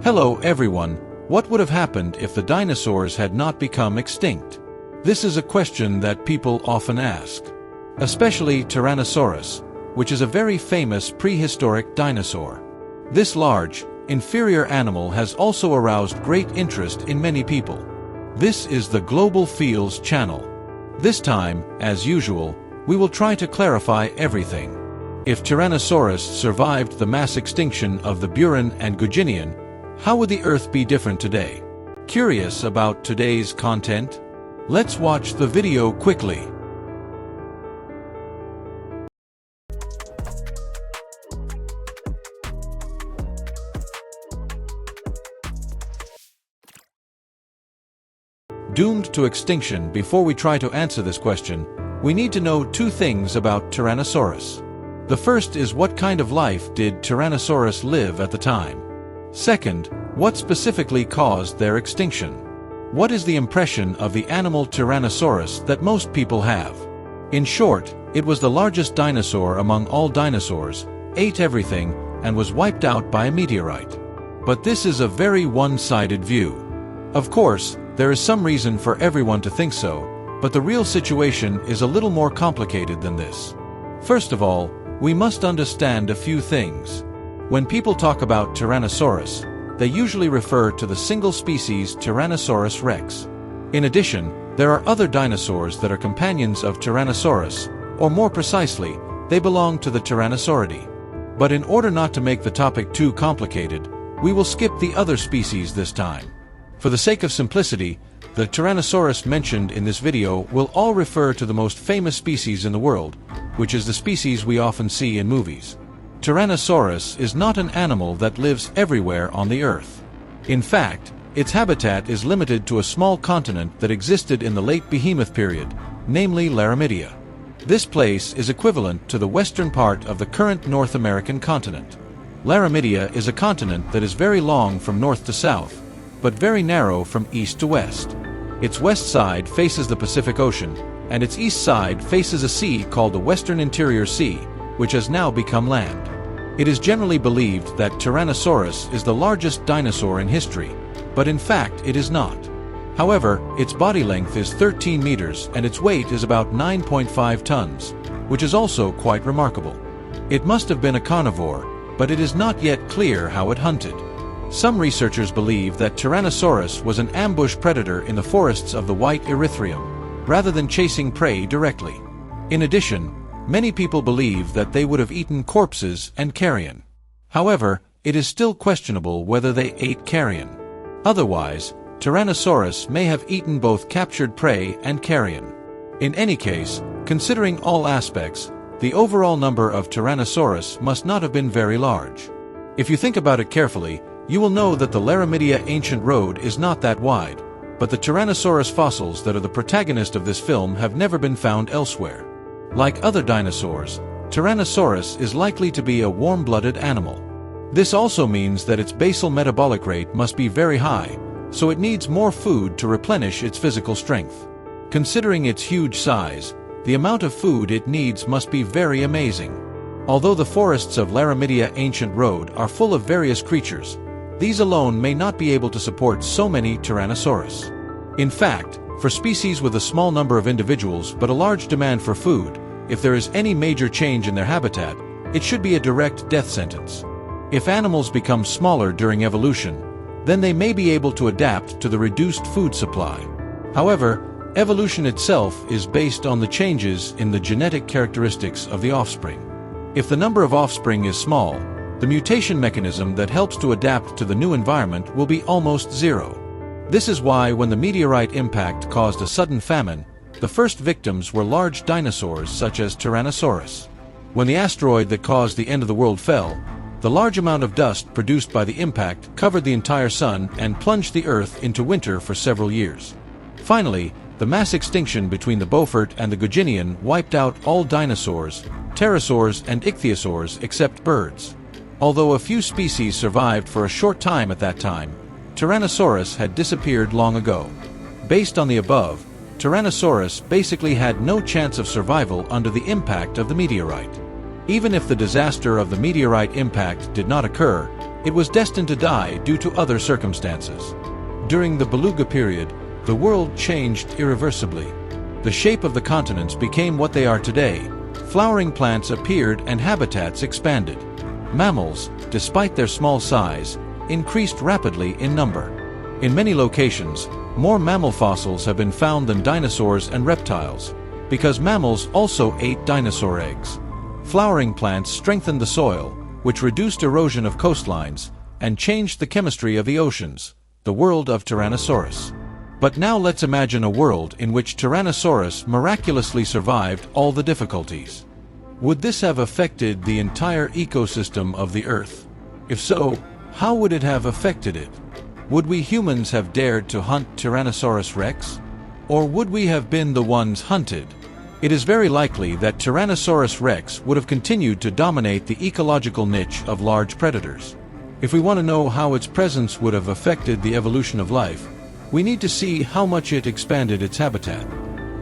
Hello everyone, what would have happened if the dinosaurs had not become extinct? This is a question that people often ask. Especially Tyrannosaurus, which is a very famous prehistoric dinosaur. This large, inferior animal has also aroused great interest in many people. This is the Global Fields channel. This time, as usual, we will try to clarify everything. If Tyrannosaurus survived the mass extinction of the Buran and Guginian, how would the Earth be different today? Curious about today's content? Let's watch the video quickly. Doomed to extinction. Before we try to answer this question, we need to know two things about Tyrannosaurus. The first is what kind of life did Tyrannosaurus live at the time? Second, what specifically caused their extinction? What is the impression of the animal Tyrannosaurus that most people have? In short, it was the largest dinosaur among all dinosaurs, ate everything, and was wiped out by a meteorite. But this is a very one-sided view. Of course, there is some reason for everyone to think so, but the real situation is a little more complicated than this. First of all, we must understand a few things. When people talk about Tyrannosaurus, they usually refer to the single species Tyrannosaurus Rex. In addition, there are other dinosaurs that are companions of Tyrannosaurus, or more precisely, they belong to the Tyrannosauridae. But in order not to make the topic too complicated, we will skip the other species this time. For the sake of simplicity, the Tyrannosaurus mentioned in this video will all refer to the most famous species in the world, which is the species we often see in movies. Tyrannosaurus is not an animal that lives everywhere on the Earth. In fact, its habitat is limited to a small continent that existed in the late Behemoth period, namely Laramidia. This place is equivalent to the western part of the current North American continent. Laramidia is a continent that is very long from north to south, but very narrow from east to west. Its west side faces the Pacific Ocean, and its east side faces a sea called the Western Interior Sea, which has now become land. It is generally believed that Tyrannosaurus is the largest dinosaur in history, but in fact it is not. However, its body length is 13 meters and its weight is about 9.5 tons, which is also quite remarkable. It must have been a carnivore, but it is not yet clear how it hunted. Some researchers believe that Tyrannosaurus was an ambush predator in the forests of the White Erythraeum, rather than chasing prey directly. In addition, many people believe that they would have eaten corpses and carrion. However, it is still questionable whether they ate carrion. Otherwise, Tyrannosaurus may have eaten both captured prey and carrion. In any case, considering all aspects, the overall number of Tyrannosaurus must not have been very large. If you think about it carefully, you will know that the Laramidia ancient road is not that wide, but the Tyrannosaurus fossils that are the protagonist of this film have never been found elsewhere. Like other dinosaurs, Tyrannosaurus is likely to be a warm-blooded animal. This also means that its basal metabolic rate must be very high, so it needs more food to replenish its physical strength. Considering its huge size, the amount of food it needs must be very amazing. Although the forests of Laramidia ancient road are full of various creatures, these alone may not be able to support so many Tyrannosaurus. In fact, for species with a small number of individuals but a large demand for food, if there is any major change in their habitat, it should be a direct death sentence. If animals become smaller during evolution, then they may be able to adapt to the reduced food supply. However, evolution itself is based on the changes in the genetic characteristics of the offspring. If the number of offspring is small, the mutation mechanism that helps to adapt to the new environment will be almost zero. This is why when the meteorite impact caused a sudden famine, the first victims were large dinosaurs such as Tyrannosaurus. When the asteroid that caused the end of the world fell, the large amount of dust produced by the impact covered the entire sun and plunged the Earth into winter for several years. Finally, the mass extinction between the Beaufort and the Guginian wiped out all dinosaurs, pterosaurs and ichthyosaurs except birds. Although a few species survived for a short time at that time, Tyrannosaurus had disappeared long ago. Based on the above, Tyrannosaurus basically had no chance of survival under the impact of the meteorite. Even if the disaster of the meteorite impact did not occur, It was destined to die due to other circumstances. During the Beluga period, the world changed irreversibly. The shape of the continents became what they are today. Flowering plants appeared and habitats expanded. Mammals, despite their small size, increased rapidly in number. In many locations, more mammal fossils have been found than dinosaurs and reptiles, because mammals also ate dinosaur eggs. Flowering plants strengthened the soil, which reduced erosion of coastlines and changed the chemistry of the oceans, the world of Tyrannosaurus. But now let's imagine a world in which Tyrannosaurus miraculously survived all the difficulties. Would this have affected the entire ecosystem of the Earth? If so, how would it have affected it? Would we humans have dared to hunt Tyrannosaurus Rex? Or would we have been the ones hunted? It is very likely that Tyrannosaurus Rex would have continued to dominate the ecological niche of large predators. If we want to know how its presence would have affected the evolution of life, we need to see how much it expanded its habitat.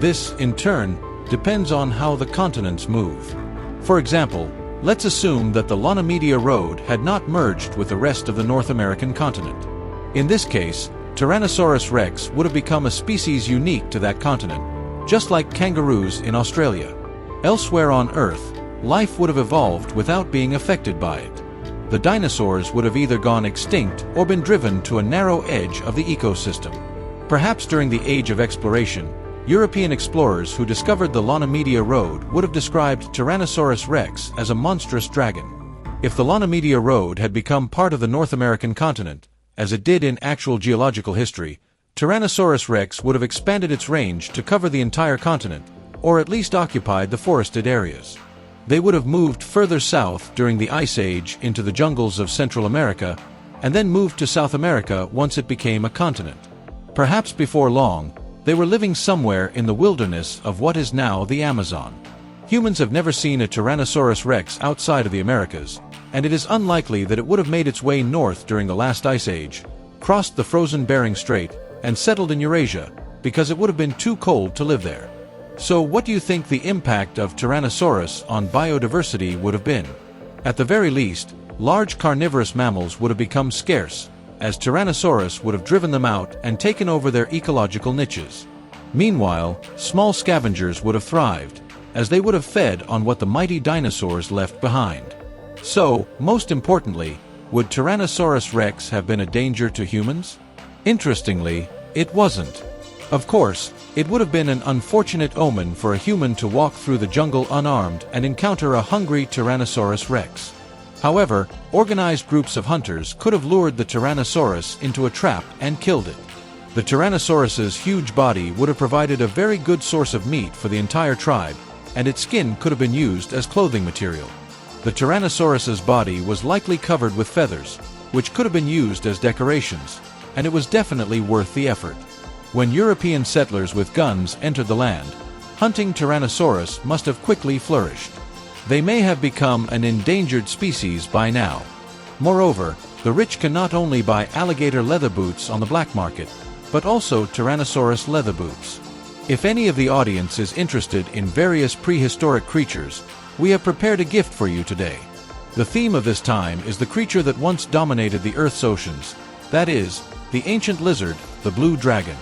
This, in turn, depends on how the continents move. For example, let's assume that the Lanomedia Road had not merged with the rest of the North American continent. In this case, Tyrannosaurus Rex would have become a species unique to that continent, just like kangaroos in Australia. Elsewhere on Earth, life would have evolved without being affected by it. The dinosaurs would have either gone extinct or been driven to a narrow edge of the ecosystem. Perhaps during the Age of Exploration, European explorers who discovered the Lanomedia Road would have described Tyrannosaurus Rex as a monstrous dragon. If the Lanomedia Road had become part of the North American continent, as it did in actual geological history, Tyrannosaurus Rex would have expanded its range to cover the entire continent, or at least occupied the forested areas. They would have moved further south during the Ice Age into the jungles of Central America, and then moved to South America once it became a continent. Perhaps before long, they were living somewhere in the wilderness of what is now the Amazon. Humans have never seen a Tyrannosaurus Rex outside of the Americas, and it is unlikely that it would have made its way north during the last Ice Age, crossed the frozen Bering Strait, and settled in Eurasia, because it would have been too cold to live there. So what do you think the impact of Tyrannosaurus on biodiversity would have been? At the very least, large carnivorous mammals would have become scarce, as Tyrannosaurus would have driven them out and taken over their ecological niches. Meanwhile, small scavengers would have thrived, as they would have fed on what the mighty dinosaurs left behind. So, most importantly, would Tyrannosaurus Rex have been a danger to humans? Interestingly, it wasn't. Of course, it would have been an unfortunate omen for a human to walk through the jungle unarmed and encounter a hungry Tyrannosaurus Rex. However, organized groups of hunters could have lured the Tyrannosaurus into a trap and killed it. The Tyrannosaurus's huge body would have provided a very good source of meat for the entire tribe, and its skin could have been used as clothing material. The Tyrannosaurus's body was likely covered with feathers, which could have been used as decorations, and it was definitely worth the effort. When European settlers with guns entered the land, hunting Tyrannosaurus must have quickly flourished. They may have become an endangered species by now. Moreover, the rich can not only buy alligator leather boots on the black market, but also Tyrannosaurus leather boots. If any of the audience is interested in various prehistoric creatures, we have prepared a gift for you today. The theme of this time is the creature that once dominated the Earth's oceans, that is, the ancient lizard, the blue dragon.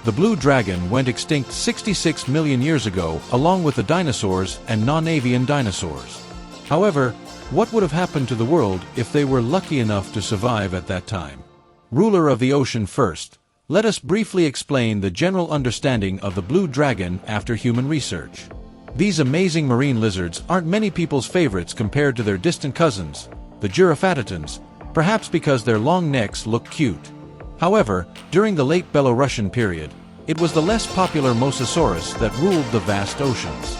The blue dragon went extinct 66 million years ago along with the dinosaurs and non-avian dinosaurs. However, what would have happened to the world if they were lucky enough to survive at that time? Ruler of the ocean first, let us briefly explain the general understanding of the blue dragon after human research. These amazing marine lizards aren't many people's favorites compared to their distant cousins, the Giraffatids, perhaps because their long necks look cute. However, during the late Belarusian period, it was the less popular Mosasaurus that ruled the vast oceans.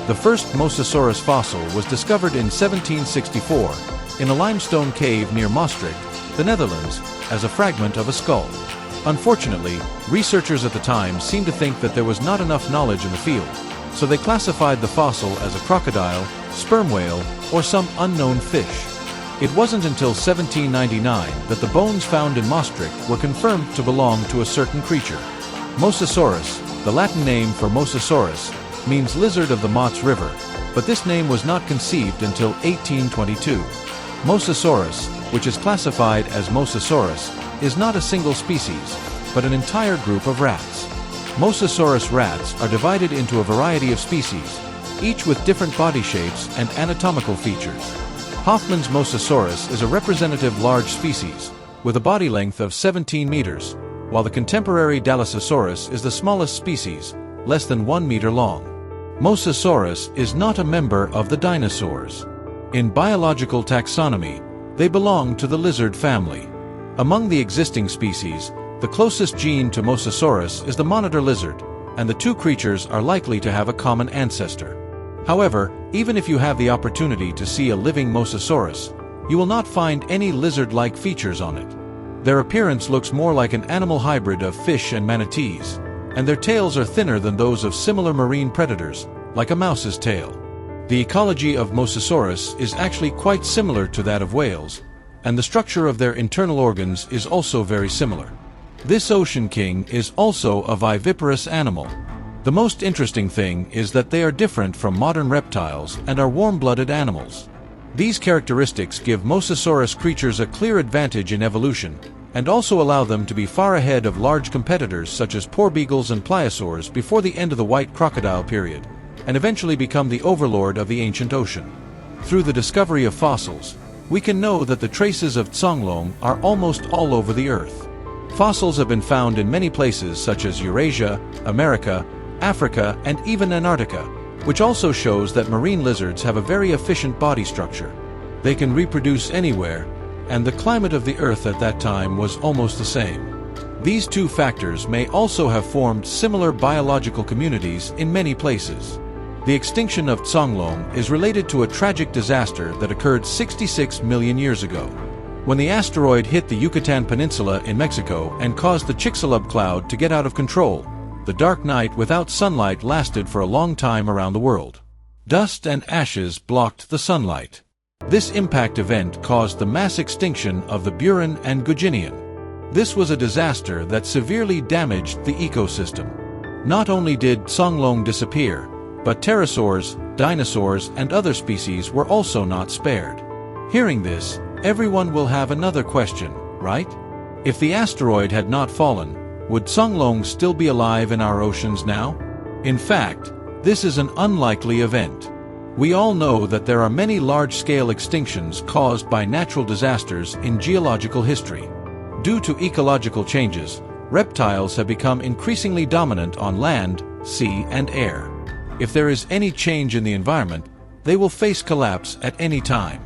The first Mosasaurus fossil was discovered in 1764 in a limestone cave near Maastricht, the Netherlands, as a fragment of a skull. Unfortunately, researchers at the time seemed to think that there was not enough knowledge in the field, so they classified the fossil as a crocodile, sperm whale, or some unknown fish. It wasn't until 1799 that the bones found in Maastricht were confirmed to belong to a certain creature. Mosasaurus, the Latin name for Mosasaurus, means lizard of the Maas River, but this name was not conceived until 1822. Mosasaurus, which is classified as Mosasaurus, is not a single species, but an entire group of rats. Mosasaurus rats are divided into a variety of species, each with different body shapes and anatomical features. Hoffman's Mosasaurus is a representative large species, with a body length of 17 meters, while the contemporary Dilophosaurus is the smallest species, less than 1 meter long. Mosasaurus is not a member of the dinosaurs. In biological taxonomy, they belong to the lizard family. Among the existing species, the closest gene to Mosasaurus is the monitor lizard, and the two creatures are likely to have a common ancestor. However, even if you have the opportunity to see a living Mosasaurus, you will not find any lizard-like features on it. Their appearance looks more like an animal hybrid of fish and manatees, and their tails are thinner than those of similar marine predators, like a mouse's tail. The ecology of Mosasaurus is actually quite similar to that of whales, and the structure of their internal organs is also very similar. This ocean king is also a viviparous animal. The most interesting thing is that they are different from modern reptiles and are warm-blooded animals. These characteristics give Mosasaurus creatures a clear advantage in evolution, and also allow them to be far ahead of large competitors such as porbeagles and pliosaurs before the end of the white crocodile period, and eventually become the overlord of the ancient ocean. Through the discovery of fossils, we can know that the traces of Tsonglong are almost all over the Earth. Fossils have been found in many places such as Eurasia, America, Africa, and even Antarctica, which also shows that marine lizards have a very efficient body structure. They can reproduce anywhere, and the climate of the Earth at that time was almost the same. These two factors may also have formed similar biological communities in many places. The extinction of Tsonglong is related to a tragic disaster that occurred 66 million years ago. When the asteroid hit the Yucatan Peninsula in Mexico and caused the Chicxulub cloud to get out of control, the dark night without sunlight lasted for a long time around the world. Dust and ashes blocked the sunlight. This impact event caused the mass extinction of the Buran and Guginian. This was a disaster that severely damaged the ecosystem. Not only did Tsonglong disappear, but pterosaurs, dinosaurs, and other species were also not spared. Hearing this, everyone will have another question, right? If the asteroid had not fallen, would Tsonglong still be alive in our oceans now? In fact, this is an unlikely event. We all know that there are many large-scale extinctions caused by natural disasters in geological history. Due to ecological changes, reptiles have become increasingly dominant on land, sea, and air. If there is any change in the environment, they will face collapse at any time.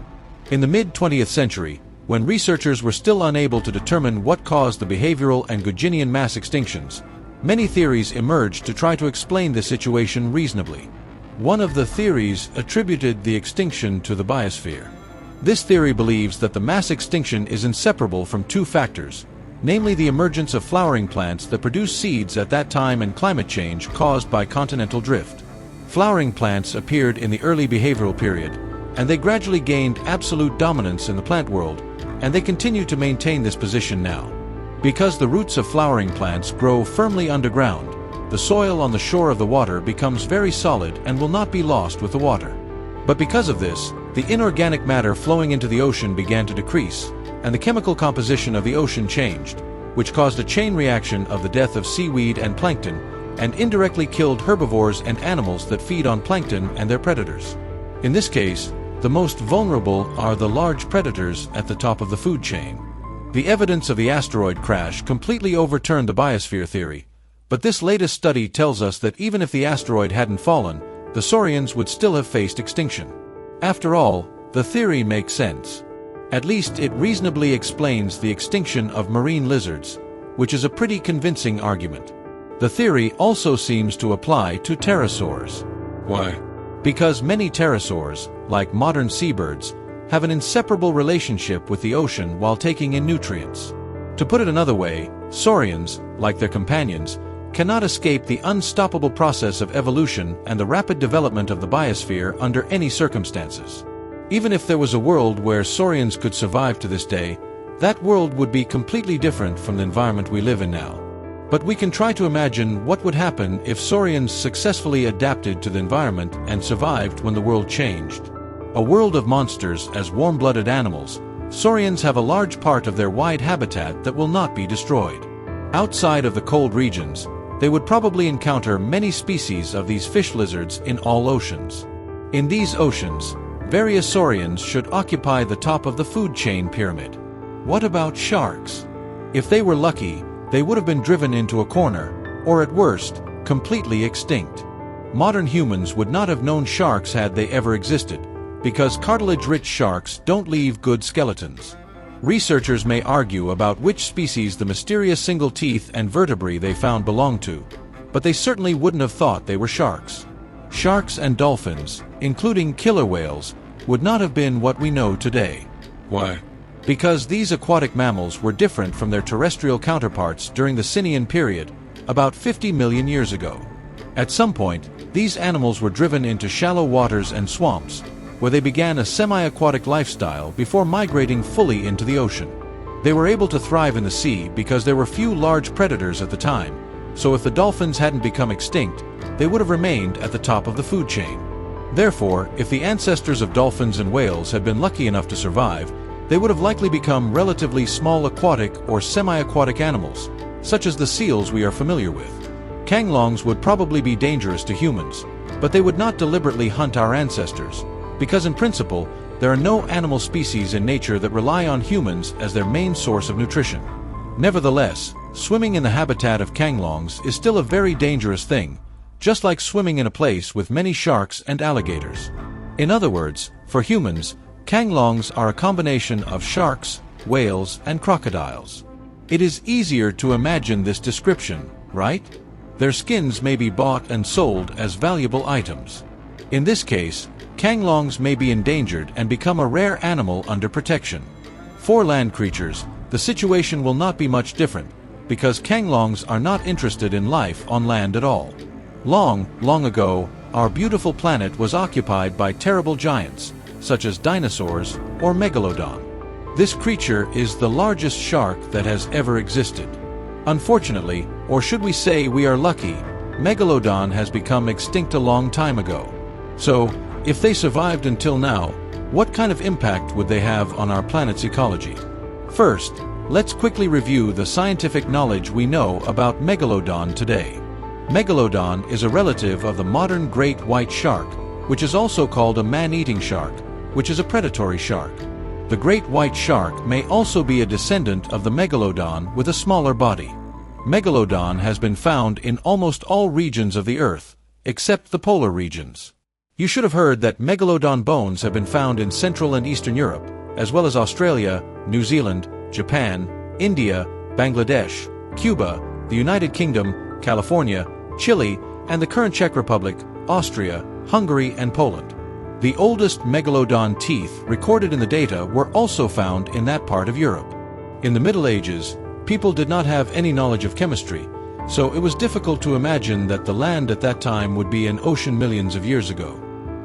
In the mid-20th century, when researchers were still unable to determine what caused the behavioral and Guginian mass extinctions, many theories emerged to try to explain the situation reasonably. One of the theories attributed the extinction to the biosphere. This theory believes that the mass extinction is inseparable from two factors, namely the emergence of flowering plants that produce seeds at that time and climate change caused by continental drift. Flowering plants appeared in the early behavioral period, and they gradually gained absolute dominance in the plant world, and they continue to maintain this position now. Because the roots of flowering plants grow firmly underground, the soil on the shore of the water becomes very solid and will not be lost with the water. But because of this, the inorganic matter flowing into the ocean began to decrease, and the chemical composition of the ocean changed, which caused a chain reaction of the death of seaweed and plankton, and indirectly killed herbivores and animals that feed on plankton and their predators. In this case, the most vulnerable are the large predators at the top of the food chain. The evidence of the asteroid crash completely overturned the biosphere theory, but this latest study tells us that even if the asteroid hadn't fallen, the saurians would still have faced extinction. After all, the theory makes sense. At least it reasonably explains the extinction of marine lizards, which is a pretty convincing argument. The theory also seems to apply to pterosaurs. Why? Because many pterosaurs, like modern seabirds, have an inseparable relationship with the ocean while taking in nutrients. To put it another way, saurians, like their companions, cannot escape the unstoppable process of evolution and the rapid development of the biosphere under any circumstances. Even if there was a world where saurians could survive to this day, that world would be completely different from the environment we live in now. But we can try to imagine what would happen if saurians successfully adapted to the environment and survived when the world changed. a world of monsters as warm-blooded animals, saurians have a large part of their wide habitat that will not be destroyed. Outside of the cold regions, they would probably encounter many species of these fish lizards in all oceans. In these oceans, various saurians should occupy the top of the food chain pyramid. What about sharks? If they were lucky, they would have been driven into a corner, or at worst, completely extinct. Modern humans would not have known sharks had they ever existed, because cartilage-rich sharks don't leave good skeletons. Researchers may argue about which species the mysterious single teeth and vertebrae they found belonged to, but they certainly wouldn't have thought they were sharks. Sharks and dolphins, including killer whales, would not have been what we know today. Why? Because these aquatic mammals were different from their terrestrial counterparts during the Sinian period, about 50 million years ago. At some point, these animals were driven into shallow waters and swamps, where they began a semi-aquatic lifestyle before migrating fully into the ocean. They were able to thrive in the sea because there were few large predators at the time, so if the dolphins hadn't become extinct, they would have remained at the top of the food chain. Therefore, if the ancestors of dolphins and whales had been lucky enough to survive, they would have likely become relatively small aquatic or semi-aquatic animals, such as the seals we are familiar with. Kanglongs would probably be dangerous to humans, but they would not deliberately hunt our ancestors, because in principle, there are no animal species in nature that rely on humans as their main source of nutrition. Nevertheless, swimming in the habitat of kanglongs is still a very dangerous thing, just like swimming in a place with many sharks and alligators. In other words, for humans, kanglongs are a combination of sharks, whales, and crocodiles. It is easier to imagine this description, right? Their skins may be bought and sold as valuable items. In this case, kanglongs may be endangered and become a rare animal under protection. For land creatures, the situation will not be much different, because kanglongs are not interested in life on land at all. Long, long ago, our beautiful planet was occupied by terrible giants, such as dinosaurs or Megalodon. This creature is the largest shark that has ever existed. Unfortunately, or should we say we are lucky, Megalodon has become extinct a long time ago. So, if they survived until now, what kind of impact would they have on our planet's ecology? First, let's quickly review the scientific knowledge we know about Megalodon today. Megalodon is a relative of the modern great white shark, which is also called a man-eating shark, which is a predatory shark. The great white shark may also be a descendant of the Megalodon with a smaller body. Megalodon has been found in almost all regions of the Earth, except the polar regions. You should have heard that Megalodon bones have been found in Central and Eastern Europe, as well as Australia, New Zealand, Japan, India, Bangladesh, Cuba, the United Kingdom, California, Chile, and the current Czech Republic, Austria, Hungary, and Poland. The oldest Megalodon teeth recorded in the data were also found in that part of Europe. In the Middle Ages, people did not have any knowledge of chemistry, so it was difficult to imagine that the land at that time would be an ocean millions of years ago.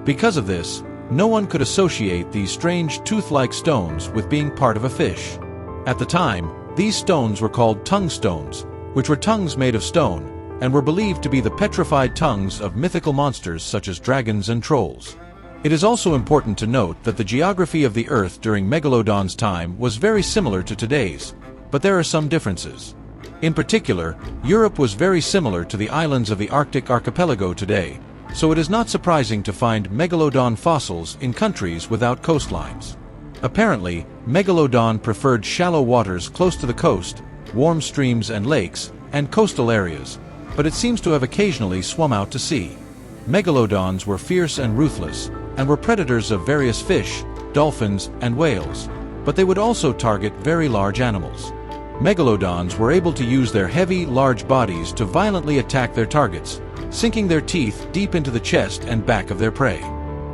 Because of this, no one could associate these strange tooth-like stones with being part of a fish. At the time, these stones were called tongue stones, which were tongues made of stone, and were believed to be the petrified tongues of mythical monsters such as dragons and trolls. It is also important to note that the geography of the Earth during Megalodon's time was very similar to today's, but there are some differences. In particular, Europe was very similar to the islands of the Arctic archipelago today, so it is not surprising to find Megalodon fossils in countries without coastlines. Apparently, Megalodon preferred shallow waters close to the coast, warm streams and lakes, and coastal areas, but it seems to have occasionally swum out to sea. Megalodons were fierce and ruthless, and were predators of various fish, dolphins, and whales, but they would also target very large animals. Megalodons were able to use their heavy, large bodies to violently attack their targets, sinking their teeth deep into the chest and back of their prey.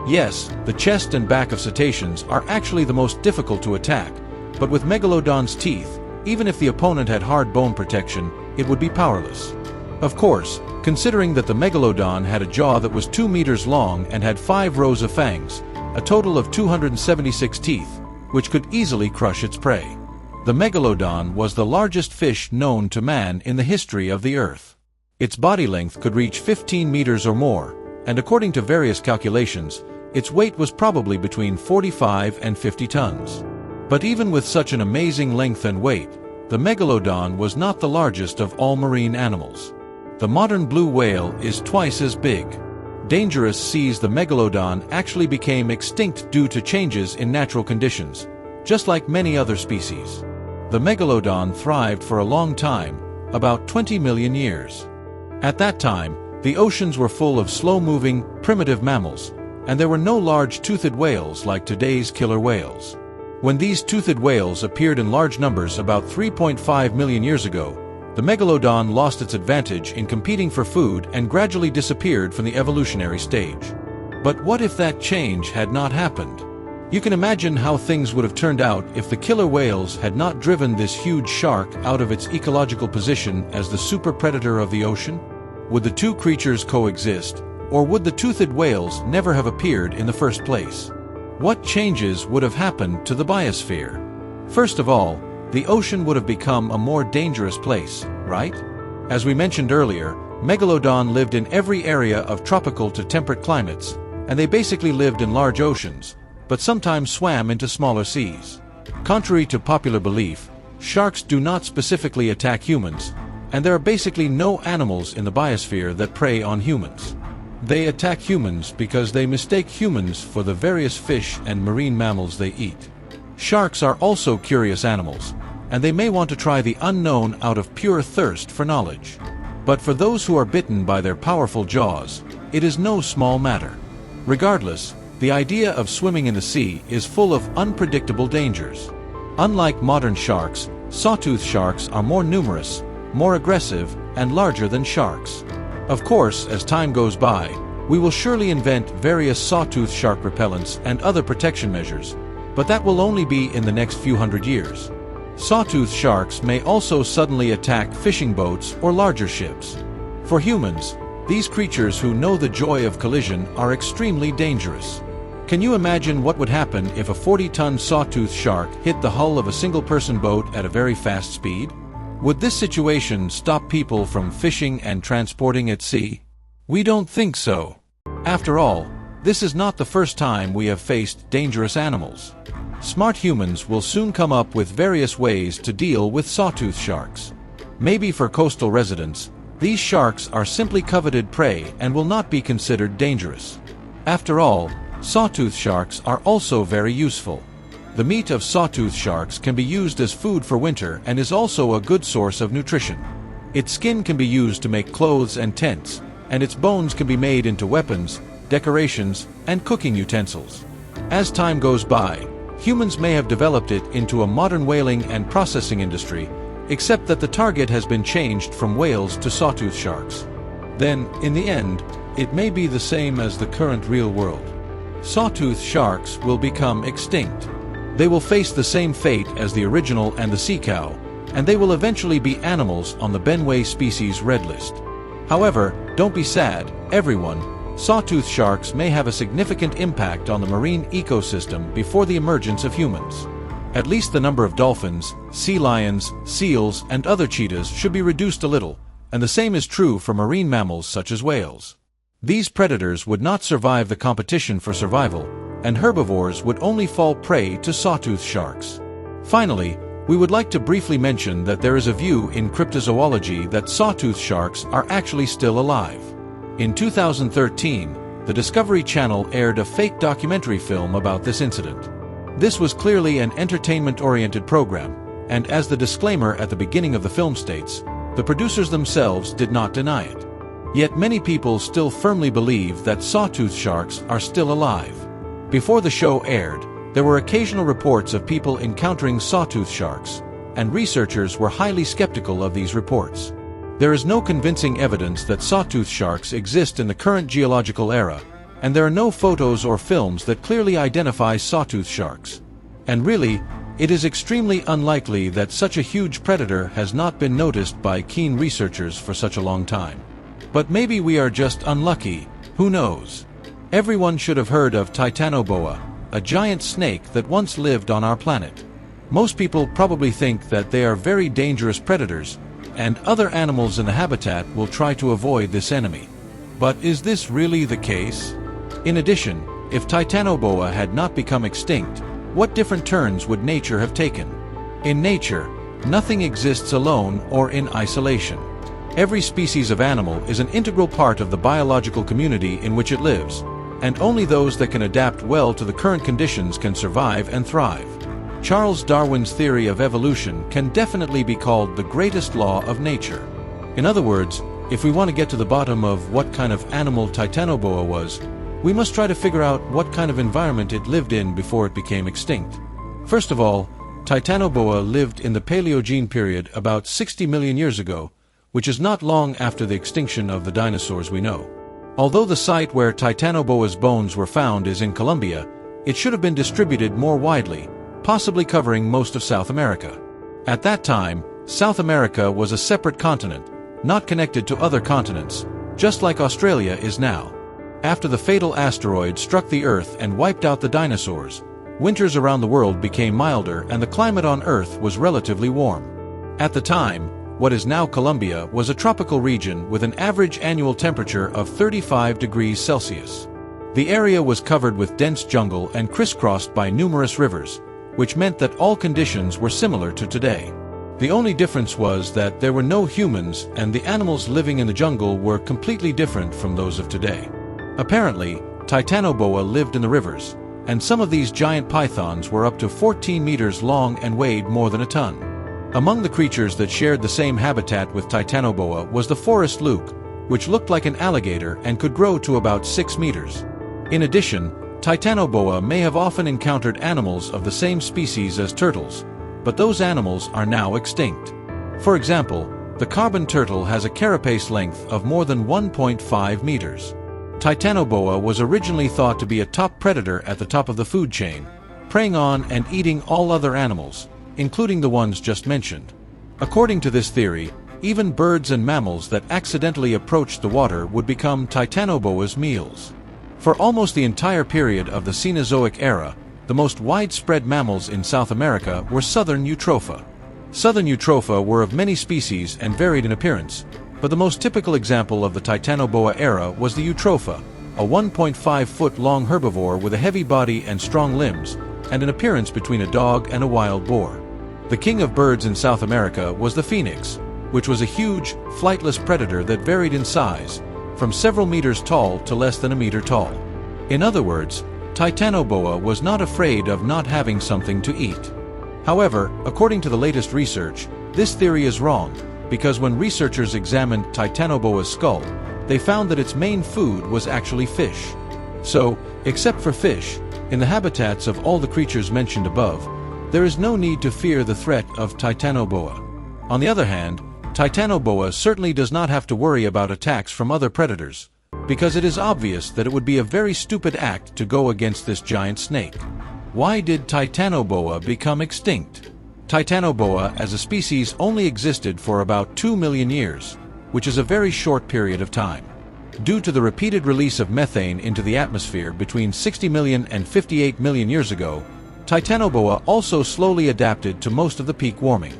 Yes, the chest and back of cetaceans are actually the most difficult to attack, but with Megalodon's teeth, even if the opponent had hard bone protection, it would be powerless. Of course, considering that the Megalodon had a jaw that was 2 meters long and had 5 rows of fangs, a total of 276 teeth, which could easily crush its prey. The Megalodon was the largest fish known to man in the history of the Earth. Its body length could reach 15 meters or more, and according to various calculations, Its weight was probably between 45 and 50 tons. But even with such an amazing length and weight, the Megalodon was not the largest of all marine animals. The modern blue whale is twice as big. Dangerous seas. The Megalodon actually became extinct due to changes in natural conditions, just like many other species. The Megalodon thrived for a long time, about 20 million years. At that time, the oceans were full of slow-moving, primitive mammals, and there were no large toothed whales like today's killer whales. When these toothed whales appeared in large numbers about 3.5 million years ago, the Megalodon lost its advantage in competing for food and gradually disappeared from the evolutionary stage. But what if that change had not happened? You can imagine how things would have turned out if the killer whales had not driven this huge shark out of its ecological position as the super predator of the ocean. Would the two creatures coexist, or would the toothed whales never have appeared in the first place? What changes would have happened to the biosphere? First of all, the ocean would have become a more dangerous place, right? As we mentioned earlier, Megalodon lived in every area of tropical to temperate climates, and they basically lived in large oceans, but sometimes swam into smaller seas. Contrary to popular belief, sharks do not specifically attack humans, and there are basically no animals in the biosphere that prey on humans. They attack humans because they mistake humans for the various fish and marine mammals they eat. Sharks are also curious animals, and they may want to try the unknown out of pure thirst for knowledge. But for those who are bitten by their powerful jaws, it is no small matter. Regardless, the idea of swimming in the sea is full of unpredictable dangers. Unlike modern sharks, sawtooth sharks are more numerous, more aggressive, and larger than sharks. Of course, as time goes by, we will surely invent various sawtooth shark repellents and other protection measures, but that will only be in the next few hundred years. Sawtooth sharks may also suddenly attack fishing boats or larger ships. For humans, these creatures who know the joy of collision are extremely dangerous. Can you imagine what would happen if a 40-ton sawtooth shark hit the hull of a single-person boat at a very fast speed? Would this situation stop people from fishing and transporting at sea? We don't think so. After all, this is not the first time we have faced dangerous animals. Smart humans will soon come up with various ways to deal with sawtooth sharks. Maybe for coastal residents, these sharks are simply coveted prey and will not be considered dangerous. After all, sawtooth sharks are also very useful. The meat of sawtooth sharks can be used as food for winter and is also a good source of nutrition. Its skin can be used to make clothes and tents, and its bones can be made into weapons, decorations, and cooking utensils. As time goes by, humans may have developed it into a modern whaling and processing industry, except that the target has been changed from whales to sawtooth sharks. Then, in the end, it may be the same as the current real world. Sawtooth sharks will become extinct. They will face the same fate as the original and the sea cow, and they will eventually be animals on the Benway species red list. However, don't be sad, everyone. Sawtooth sharks may have a significant impact on the marine ecosystem before the emergence of humans. At least the number of dolphins, sea lions, seals, and other cheetahs should be reduced a little, and the same is true for marine mammals such as whales. These predators would not survive the competition for survival, and herbivores would only fall prey to sawtooth sharks. Finally, we would like to briefly mention that there is a view in cryptozoology that sawtooth sharks are actually still alive. In 2013, the Discovery Channel aired a fake documentary film about this incident. This was clearly an entertainment-oriented program, and as the disclaimer at the beginning of the film states, the producers themselves did not deny it. Yet many people still firmly believe that sawtooth sharks are still alive. Before the show aired, there were occasional reports of people encountering sawtooth sharks, and researchers were highly skeptical of these reports. There is no convincing evidence that sawtooth sharks exist in the current geological era, and there are no photos or films that clearly identify sawtooth sharks. And really, it is extremely unlikely that such a huge predator has not been noticed by keen researchers for such a long time. But maybe we are just unlucky, who knows? Everyone should have heard of Titanoboa, a giant snake that once lived on our planet. Most people probably think that they are very dangerous predators, and other animals in the habitat will try to avoid this enemy. But is this really the case? In addition, If Titanoboa had not become extinct, what different turns would nature have taken? In nature, nothing exists alone or in isolation. Every species of animal is an integral part of the biological community in which it lives, and only those that can adapt well to the current conditions can survive and thrive. Charles Darwin's theory of evolution can definitely be called the greatest law of nature. In other words, if we want to get to the bottom of what kind of animal Titanoboa was, we must try to figure out what kind of environment it lived in before it became extinct. First of all, Titanoboa lived in the Paleogene period about 60 million years ago, which is not long after the extinction of the dinosaurs we know. Although the site where Titanoboa's bones were found is in Colombia, it should have been distributed more widely, possibly covering most of South America. At that time, South America was a separate continent, not connected to other continents, just like Australia is now. After the fatal asteroid struck the Earth and wiped out the dinosaurs, winters around the world became milder and the climate on Earth was relatively warm. At the time, what is now Colombia was a tropical region with an average annual temperature of 35 degrees Celsius. The area was covered with dense jungle and crisscrossed by numerous rivers, which meant that all conditions were similar to today. The only difference was that there were no humans and the animals living in the jungle were completely different from those of today. Apparently, Titanoboa lived in the rivers, and some of these giant pythons were up to 14 meters long and weighed more than a ton. Among the creatures that shared the same habitat with Titanoboa was the forest luke, which looked like an alligator and could grow to about 6 meters. In addition, Titanoboa may have often encountered animals of the same species as turtles, but those animals are now extinct. For example, the carbon turtle has a carapace length of more than 1.5 meters. Titanoboa was originally thought to be a top predator at the top of the food chain, preying on and eating all other animals, including the ones just mentioned. According to this theory, even birds and mammals that accidentally approached the water would become Titanoboa's meals. For almost the entire period of the Cenozoic era, the most widespread mammals in South America were southern Eutropha. Southern Eutropha were of many species and varied in appearance, but the most typical example of the Titanoboa era was the Eutropha, a 1.5-foot-long herbivore with a heavy body and strong limbs, and an appearance between a dog and a wild boar. The king of birds in South America was the phoenix, which was a huge, flightless predator that varied in size, from several meters tall to less than a meter tall. In other words, Titanoboa was not afraid of not having something to eat. However, according to the latest research, this theory is wrong, because when researchers examined Titanoboa's skull, they found that its main food was actually fish. So, except for fish, in the habitats of all the creatures mentioned above, there is no need to fear the threat of Titanoboa. On the other hand, Titanoboa certainly does not have to worry about attacks from other predators, because it is obvious that it would be a very stupid act to go against this giant snake. Why did Titanoboa become extinct? Titanoboa as a species only existed for about 2 million years, which is a very short period of time. Due to the repeated release of methane into the atmosphere between 60 million and 58 million years ago, Titanoboa also slowly adapted to most of the peak warming.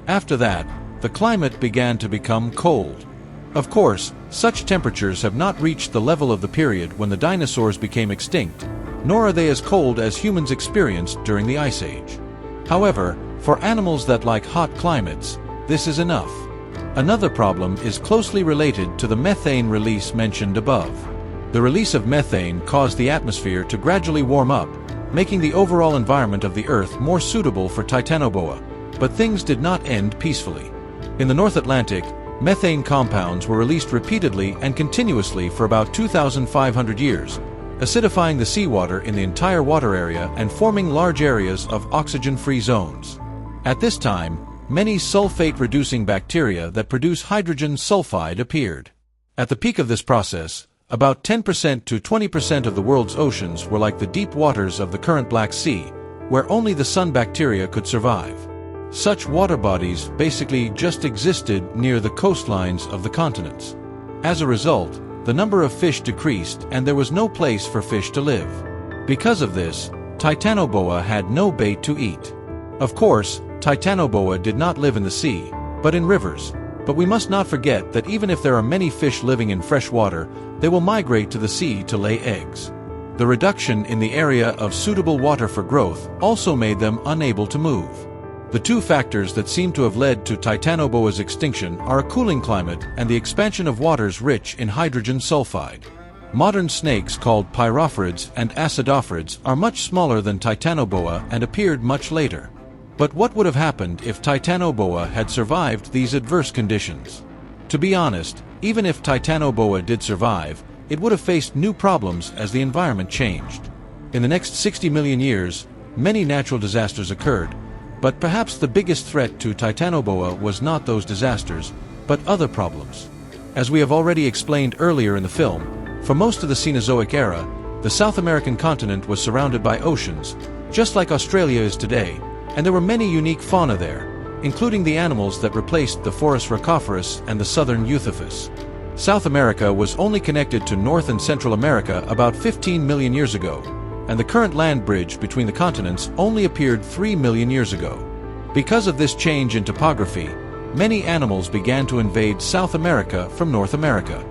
After that, the climate began to become cold. Of course, such temperatures have not reached the level of the period when the dinosaurs became extinct, nor are they as cold as humans experienced during the Ice Age. However, for animals that like hot climates, this is enough. Another problem is closely related to the methane release mentioned above. The release of methane caused the atmosphere to gradually warm up, making the overall environment of the Earth more suitable for Titanoboa, but things did not end peacefully. In the North Atlantic, methane compounds were released repeatedly and continuously for about 2,500 years, acidifying the seawater in the entire water area and forming large areas of oxygen-free zones. At this time, many sulfate-reducing bacteria that produce hydrogen sulfide appeared. At the peak of this process, about 10% to 20% of the world's oceans were like the deep waters of the current Black Sea, where only the sun bacteria could survive. Such water bodies basically just existed near the coastlines of the continents. As a result, the number of fish decreased and there was no place for fish to live. Because of this, Titanoboa had no bait to eat. Of course, Titanoboa did not live in the sea, but in rivers. But we must not forget that even if there are many fish living in fresh water, they will migrate to the sea to lay eggs. The reduction in the area of suitable water for growth also made them unable to move. The two factors that seem to have led to Titanoboa's extinction are a cooling climate and the expansion of waters rich in hydrogen sulfide. Modern snakes called pyrophorids and acidophorids are much smaller than Titanoboa and appeared much later. But what would have happened if Titanoboa had survived these adverse conditions? To be honest, even if Titanoboa did survive, it would have faced new problems as the environment changed. In the next 60 million years, many natural disasters occurred, but perhaps the biggest threat to Titanoboa was not those disasters, but other problems. As we have already explained earlier in the film, for most of the Cenozoic era, the South American continent was surrounded by oceans, just like Australia is today, and there were many unique fauna there, including the animals that replaced the Forus rhacophorus and the southern Euthyphus. South America was only connected to North and Central America about 15 million years ago, and the current land bridge between the continents only appeared 3 million years ago. Because of this change in topography, many animals began to invade South America from North America.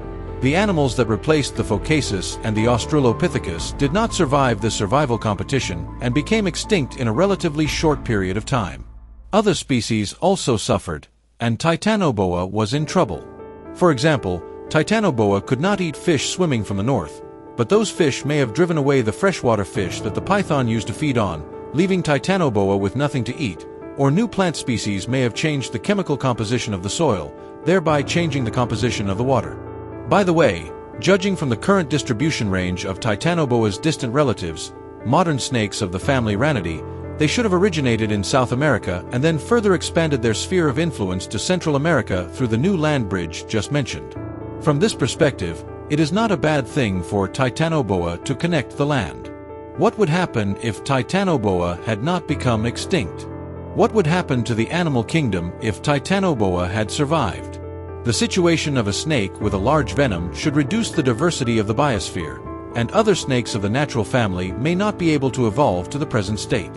The animals that replaced the Phocasus and the Australopithecus did not survive the survival competition and became extinct in a relatively short period of time. Other species also suffered, and Titanoboa was in trouble. For example, Titanoboa could not eat fish swimming from the north, but those fish may have driven away the freshwater fish that the python used to feed on, leaving Titanoboa with nothing to eat, or new plant species may have changed the chemical composition of the soil, thereby changing the composition of the water. By the way, judging from the current distribution range of Titanoboa's distant relatives, modern snakes of the family Ranidae, they should have originated in South America and then further expanded their sphere of influence to Central America through the new land bridge just mentioned. From this perspective, it is not a bad thing for Titanoboa to connect the land. What would happen if Titanoboa had not become extinct? What would happen to the animal kingdom if Titanoboa had survived? The situation of a snake with a large venom should reduce the diversity of the biosphere, and other snakes of the natural family may not be able to evolve to the present state.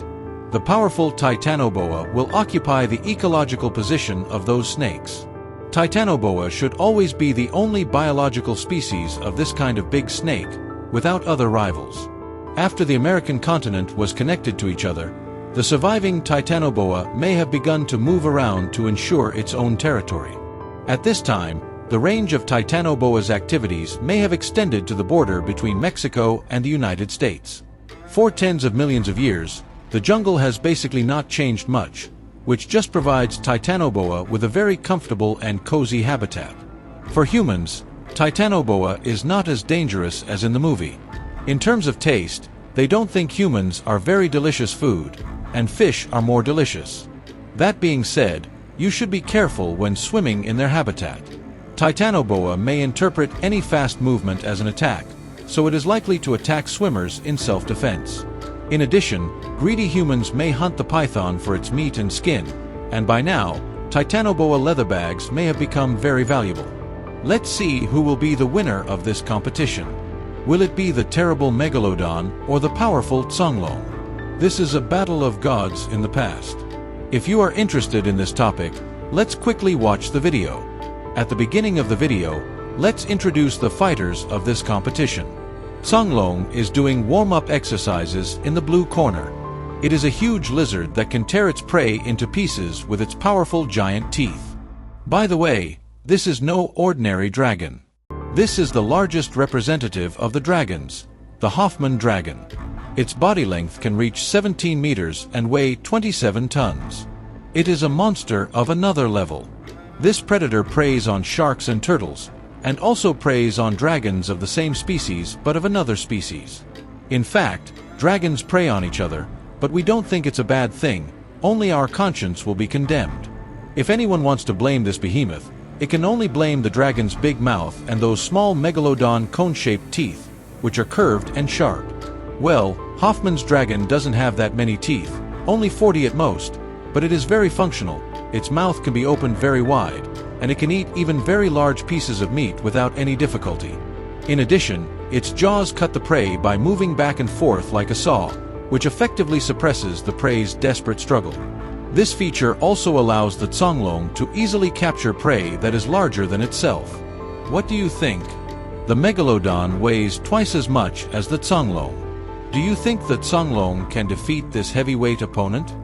The powerful Titanoboa will occupy the ecological position of those snakes. Titanoboa should always be the only biological species of this kind of big snake, without other rivals. After the American continent was connected to each other, the surviving Titanoboa may have begun to move around to ensure its own territory. At this time, the range of Titanoboa's activities may have extended to the border between Mexico and the United States. For tens of millions of years, the jungle has basically not changed much, which just provides Titanoboa with a very comfortable and cozy habitat. For humans, Titanoboa is not as dangerous as in the movie. In terms of taste, they don't think humans are very delicious food, and fish are more delicious. That being said, you should be careful when swimming in their habitat. Titanoboa may interpret any fast movement as an attack, so it is likely to attack swimmers in self-defense. In addition, greedy humans may hunt the python for its meat and skin, and by now, Titanoboa leather bags may have become very valuable. Let's see who will be the winner of this competition. Will it be the terrible Megalodon or the powerful Tsonglong? This is a battle of gods in the past. If you are interested in this topic, let's quickly watch the video. At the beginning of the video, let's introduce the fighters of this competition. Tsonglong is doing warm-up exercises in the blue corner. It is a huge lizard that can tear its prey into pieces with its powerful giant teeth. By the way, this is no ordinary dragon. This is the largest representative of the dragons, the Hoffman dragon. Its body length can reach 17 meters and weigh 27 tons. It is a monster of another level. This predator preys on sharks and turtles, and also preys on dragons of the same species but of another species. In fact, dragons prey on each other, but we don't think it's a bad thing, only our conscience will be condemned. If anyone wants to blame this behemoth, it can only blame the dragon's big mouth and those small megalodon cone-shaped teeth, which are curved and sharp. Well, Hoffman's dragon doesn't have that many teeth, only 40 at most, but it is very functional. Its mouth can be opened very wide, and it can eat even very large pieces of meat without any difficulty. In addition, its jaws cut the prey by moving back and forth like a saw, which effectively suppresses the prey's desperate struggle. This feature also allows the Tsonglong to easily capture prey that is larger than itself. What do you think? The Megalodon weighs twice as much as the Songlong. Do you think that Songlong can defeat this heavyweight opponent?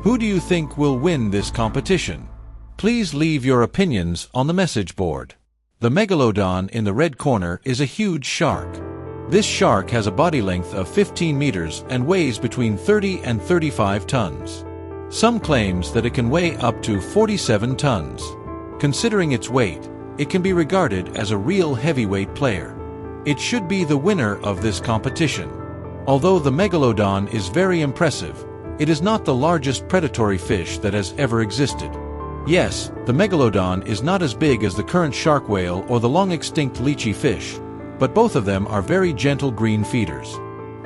Who do you think will win this competition? Please leave your opinions on the message board. The Megalodon in the red corner is a huge shark. This shark has a body length of 15 meters and weighs between 30 and 35 tons. Some claims that it can weigh up to 47 tons. Considering its weight, it can be regarded as a real heavyweight player. It should be the winner of this competition. Although the Megalodon is very impressive, it is not the largest predatory fish that has ever existed. Yes, the Megalodon is not as big as the current shark whale or the long-extinct lychee fish, but both of them are very gentle green feeders.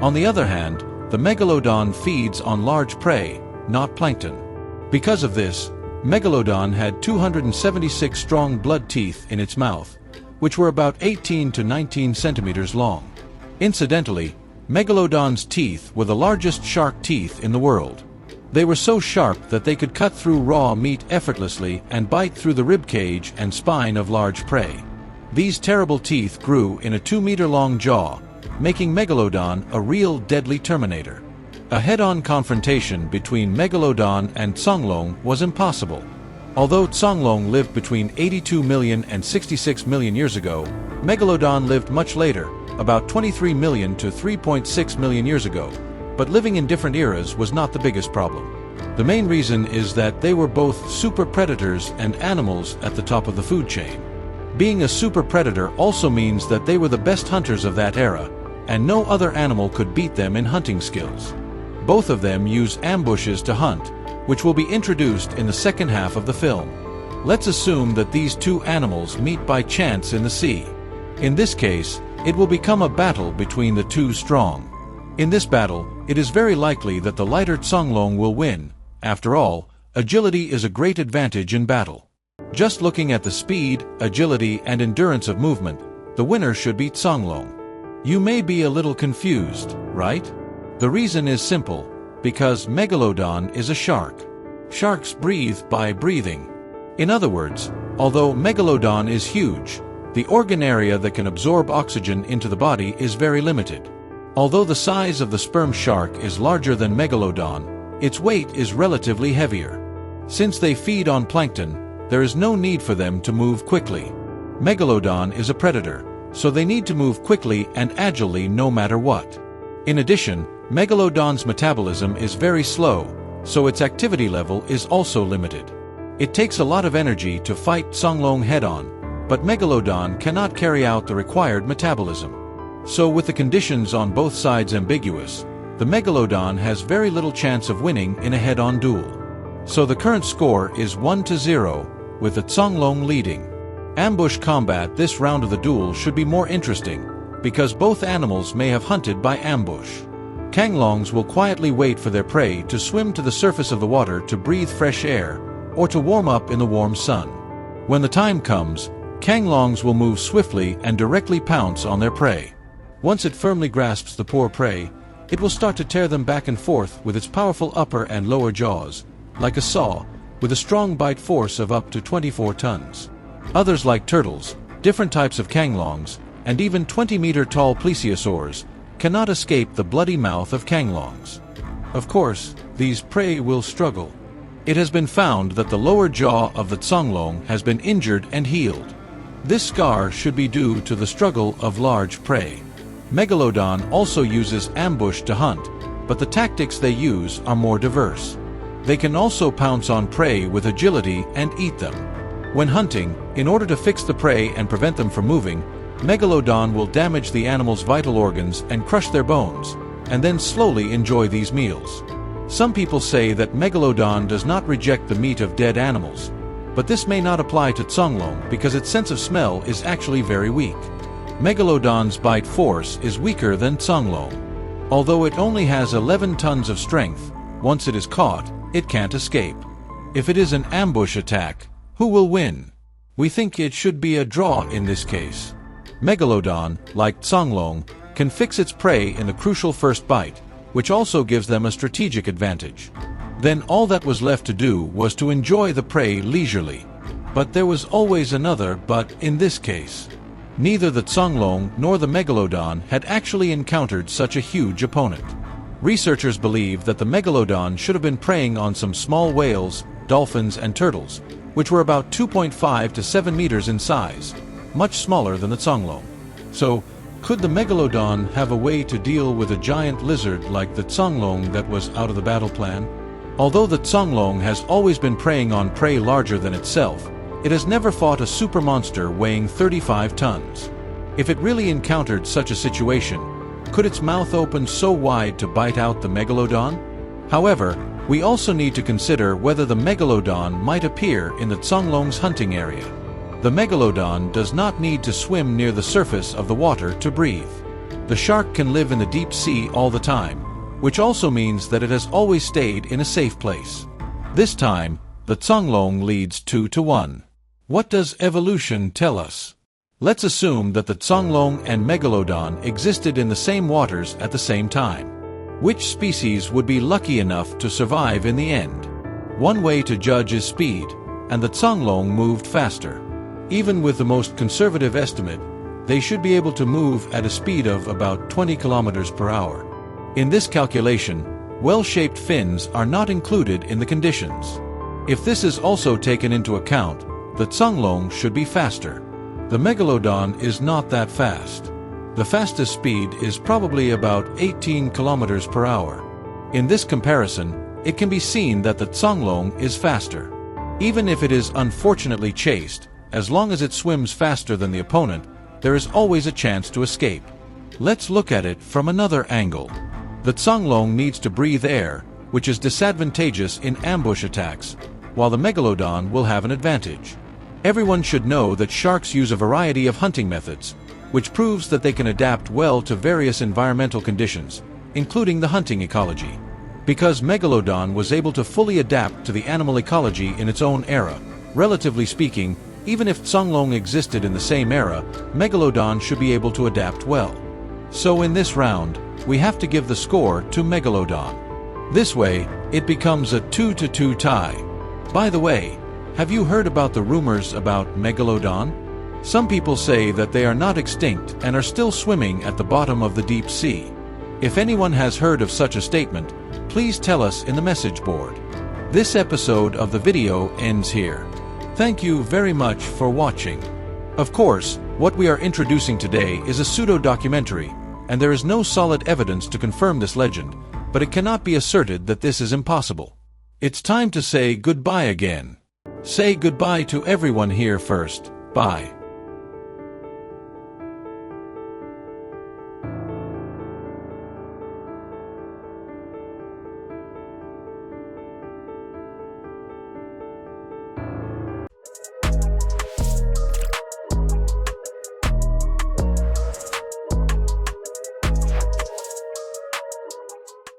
On the other hand, the Megalodon feeds on large prey, not plankton. Because of this, Megalodon had 276 strong blood teeth in its mouth, which were about 18 to 19 centimeters long. Incidentally, Megalodon's teeth were the largest shark teeth in the world. They were so sharp that they could cut through raw meat effortlessly and bite through the rib cage and spine of large prey. These terrible teeth grew in a 2-meter-long jaw, making Megalodon a real deadly terminator. A head-on confrontation between Megalodon and Songlong was impossible. Although Songlong lived between 82 million and 66 million years ago, Megalodon lived much later, about 23 million to 3.6 million years ago. But living in different eras was not the biggest problem. The main reason is that they were both super predators and animals at the top of the food chain. Being a super predator also means that they were the best hunters of that era, and no other animal could beat them in hunting skills. Both of them use ambushes to hunt, which will be introduced in the second half of the film. Let's assume that these two animals meet by chance in the sea. In this case, it will become a battle between the two strong. In this battle, it is very likely that the lighter Songlong will win. After all, agility is a great advantage in battle. Just looking at the speed, agility, and endurance of movement, the winner should beat Songlong. You may be a little confused, right? The reason is simple, because Megalodon is a shark. Sharks breathe by breathing. In other words, although Megalodon is huge, the organ area that can absorb oxygen into the body is very limited. Although the size of the sperm shark is larger than Megalodon, its weight is relatively heavier. Since they feed on plankton, there is no need for them to move quickly. Megalodon is a predator, so they need to move quickly and agilely no matter what. In addition, Megalodon's metabolism is very slow, so its activity level is also limited. It takes a lot of energy to fight Songlong head-on, but Megalodon cannot carry out the required metabolism. So with the conditions on both sides ambiguous, the Megalodon has very little chance of winning in a head-on duel. So the current score is 1-0, with the Songlong leading. Ambush combat this round of the duel should be more interesting, because both animals may have hunted by ambush. Songlongs will quietly wait for their prey to swim to the surface of the water to breathe fresh air, or to warm up in the warm sun. When the time comes, Songlongs will move swiftly and directly pounce on their prey. Once it firmly grasps the poor prey, it will start to tear them back and forth with its powerful upper and lower jaws, like a saw, with a strong bite force of up to 24 tons. Others like turtles, different types of Songlongs, and even 20-meter-tall plesiosaurs cannot escape the bloody mouth of Songlongs. Of course, these prey will struggle. It has been found that the lower jaw of the Songlong has been injured and healed. This scar should be due to the struggle of large prey. Megalodon also uses ambush to hunt, but the tactics they use are more diverse. They can also pounce on prey with agility and eat them. When hunting, in order to fix the prey and prevent them from moving, Megalodon will damage the animal's vital organs and crush their bones, and then slowly enjoy these meals. Some people say that Megalodon does not reject the meat of dead animals, but this may not apply to Songlong because its sense of smell is actually very weak. Megalodon's bite force is weaker than Songlong. Although it only has 11 tons of strength, once it is caught, it can't escape. If it is an ambush attack, who will win? We think it should be a draw in this case. Megalodon, like Songlong, can fix its prey in the crucial first bite, which also gives them a strategic advantage. Then all that was left to do was to enjoy the prey leisurely. But there was always another but in this case. Neither the Songlong nor the Megalodon had actually encountered such a huge opponent. Researchers believe that the Megalodon should have been preying on some small whales, dolphins, and turtles, which were about 2.5 to 7 meters in size, much smaller than the Songlong. So, could the Megalodon have a way to deal with a giant lizard like the Songlong that was out of the battle plan? Although the Songlong has always been preying on prey larger than itself, it has never fought a super monster weighing 35 tons. If it really encountered such a situation, could its mouth open so wide to bite out the Megalodon? However, we also need to consider whether the Megalodon might appear in the Songlong's hunting area. The Megalodon does not need to swim near the surface of the water to breathe. The shark can live in the deep sea all the time, which also means that it has always stayed in a safe place. This time, the Songlong leads 2-1. What does evolution tell us? Let's assume that the Songlong and Megalodon existed in the same waters at the same time. Which species would be lucky enough to survive in the end? One way to judge is speed, and the Songlong moved faster. Even with the most conservative estimate, they should be able to move at a speed of about 20 kilometers per hour. In this calculation, well-shaped fins are not included in the conditions. If this is also taken into account, the Songlong should be faster. The Megalodon is not that fast. The fastest speed is probably about 18 kilometers per hour. In this comparison, it can be seen that the Songlong is faster. Even if it is unfortunately chased, as long as it swims faster than the opponent, there is always a chance to escape. Let's look at it from another angle. The Songlong needs to breathe air, which is disadvantageous in ambush attacks, while the Megalodon will have an advantage. Everyone should know that sharks use a variety of hunting methods, which proves that they can adapt well to various environmental conditions, including the hunting ecology. Because Megalodon was able to fully adapt to the animal ecology in its own era, relatively speaking, even if Songlong existed in the same era, Megalodon should be able to adapt well. So in this round, we have to give the score to Megalodon. This way, it becomes a 2-2 tie. By the way, have you heard about the rumors about Megalodon? Some people say that they are not extinct and are still swimming at the bottom of the deep sea. If anyone has heard of such a statement, please tell us in the message board. This episode of the video ends here. Thank you very much for watching. Of course, what we are introducing today is a pseudo-documentary, and there is no solid evidence to confirm this legend, but it cannot be asserted that this is impossible. It's time to say goodbye again. Say goodbye to everyone here first. Bye.